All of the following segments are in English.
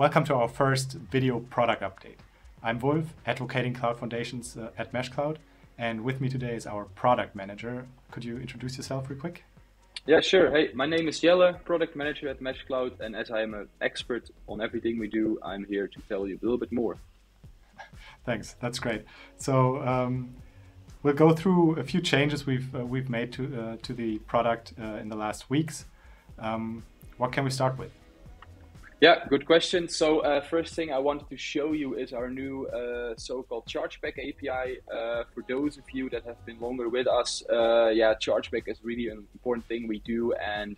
Welcome to our first video product update. I'm Wulf, advocating cloud foundations at meshcloud, and with me today is our product manager. Could you introduce yourself real quick? Yeah, sure. Hey, my name is Jelle, product manager at meshcloud, and as I am an expert on everything we do, I'm here to tell you a little bit more. Thanks, that's great. So we'll go through a few changes we've made to the product in the last weeks. What can we start with? Yeah, good question. So first thing I wanted to show you is our new so-called Chargeback API. For those of you that have been longer with us, Chargeback is really an important thing we do. And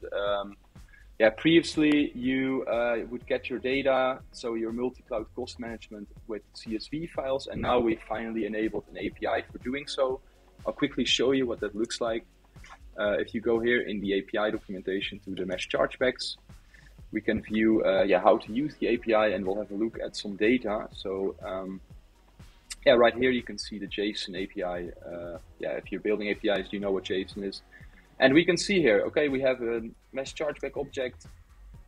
previously you would get your data, so your multi-cloud cost management with CSV files, and now we finally enabled an API for doing so. I'll quickly show you what that looks like. If you go here in the API documentation to the mesh chargebacks, we can view how to use the API, and we'll have a look at some data. So right here you can see the JSON API. If you're building APIs, you know what JSON is. And we can see here, okay, we have a mesh chargeback object.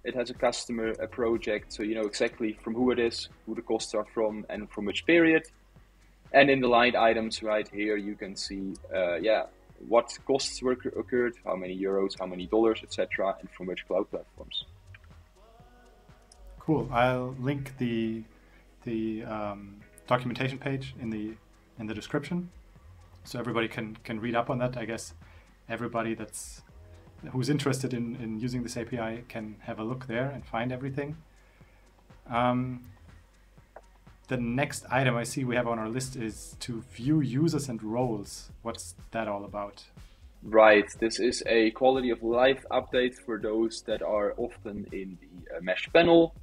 It has a customer, a project, so you know exactly from who it is, who the costs are from, and from which period. And in the line items right here, you can see what costs were occurred, how many euros, how many dollars, etc., and from which cloud platforms. Cool. I'll link the documentation page in the description, so everybody can read up on that. I guess everybody who's interested in using this API can have a look there and find everything. The next item I see we have on our list is to view users and roles. What's that all about? Right, this is a quality of life update for those that are often in the mesh panel.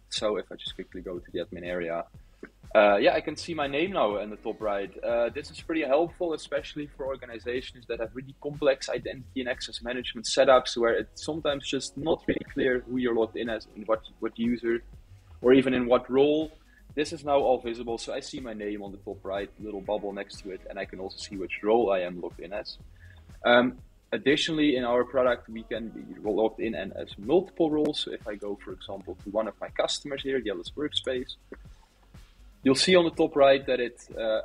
So if I just quickly go to the admin area, I can see my name now in the top right. This is pretty helpful, especially for organizations that have really complex identity and access management setups, where it's sometimes just not really clear who you're logged in as, in what user, or even in what role. This is now all visible, so I see my name on the top right, little bubble next to it, and I can also see which role I am logged in as. Additionally, in our product, we can be logged in and as multiple roles. So if I go, for example, to one of my customers here, Jelle's Workspace, you'll see on the top right that it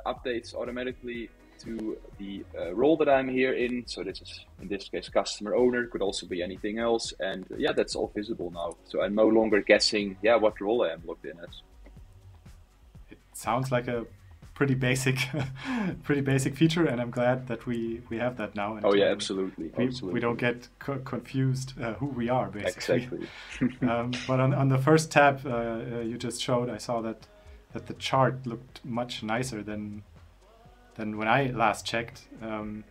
updates automatically to the role that I'm here in. So this is, in this case, customer owner, could also be anything else. And that's all visible now. So I'm no longer guessing, what role I am logged in as. It sounds like a pretty basic feature, and I'm glad that we have that now. And Absolutely. We don't get confused who we are, basically. Exactly. But on the first tab you just showed, I saw that the chart looked much nicer than when I last checked, and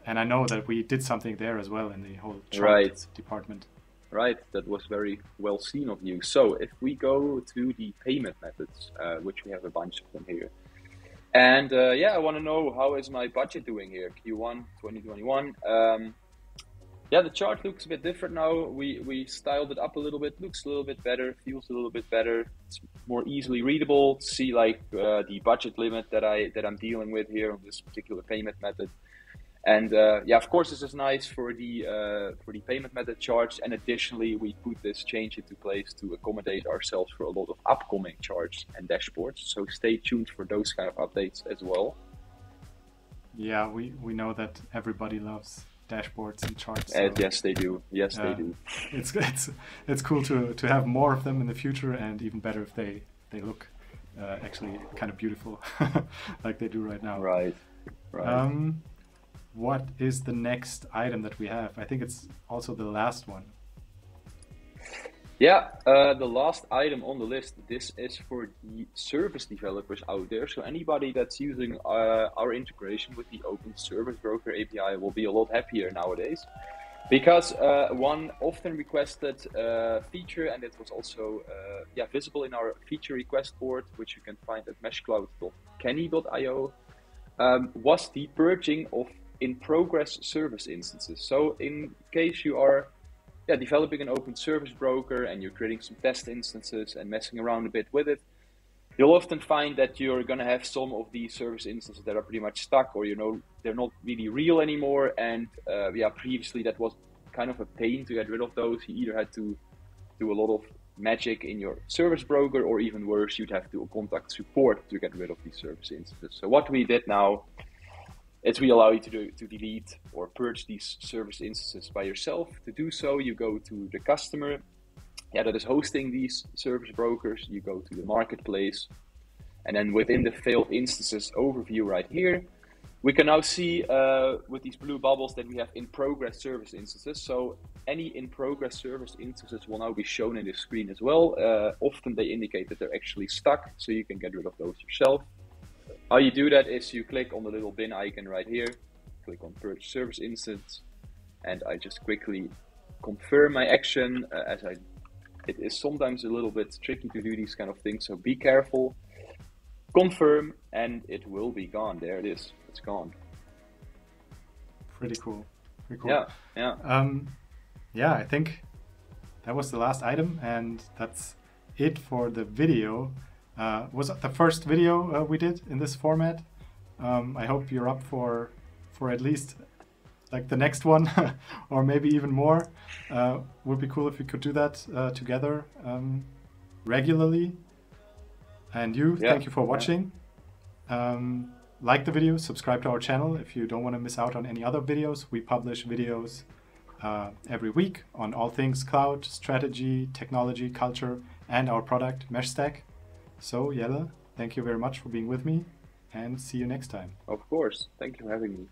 I know that we did something there as well in the whole chart department. Right, that was very well seen of you. So if we go to the payment methods, which we have a bunch of them here. And I want to know, how is my budget doing here, Q1 2021? The chart looks a bit different now. We styled it up a little bit, looks a little bit better, feels a little bit better. It's more easily readable to see the budget limit that I'm dealing with here on this particular payment method. And of course, this is nice for the payment method charge. And additionally, we put this change into place to accommodate ourselves for a lot of upcoming charts and dashboards. So stay tuned for those kind of updates as well. Yeah, we know that everybody loves dashboards and charts. So, yes, they do. Yes, they do. It's cool to have more of them in the future, and even better if they look actually kind of beautiful, like they do right now. Right. What is the next item that we have? I think it's also the last one. The last item on the list, this is for the service developers out there. So anybody that's using our integration with the Open Service Broker API will be a lot happier nowadays. Because one often requested feature, and it was also visible in our feature request board, which you can find at meshcloud.kenny.io, was the purging of in-progress service instances. So in case you are developing an open service broker and you're creating some test instances and messing around a bit with it, you'll often find that you're going to have some of these service instances that are pretty much stuck, or they're not really real anymore. And previously that was kind of a pain to get rid of those. You either had to do a lot of magic in your service broker, or even worse, you'd have to contact support to get rid of these service instances. So what we did now is we allow you to delete or purge these service instances by yourself. To do so, you go to the customer that is hosting these service brokers, you go to the marketplace, and then within the failed instances overview right here, we can now see with these blue bubbles that we have in progress service instances. So any in progress service instances will now be shown in the screen as well. Often they indicate that they're actually stuck, so you can get rid of those yourself. How you do that is you click on the little bin icon right here, click on purge service instance, and I just quickly confirm my action. It is sometimes a little bit tricky to do these kind of things, so be careful. Confirm, and it will be gone. There it is. It's gone. Pretty cool. Pretty cool. Yeah. I think that was the last item, and that's it for the video. Was the first video we did in this format. I hope you're up for at least like the next one, or maybe even more. Would be cool if we could do that together regularly. And thank you for watching. Like the video, subscribe to our channel if you don't want to miss out on any other videos. We publish videos every week on all things cloud, strategy, technology, culture, and our product, meshStack. So, Jelle, thank you very much for being with me, and see you next time. Of course. Thank you for having me.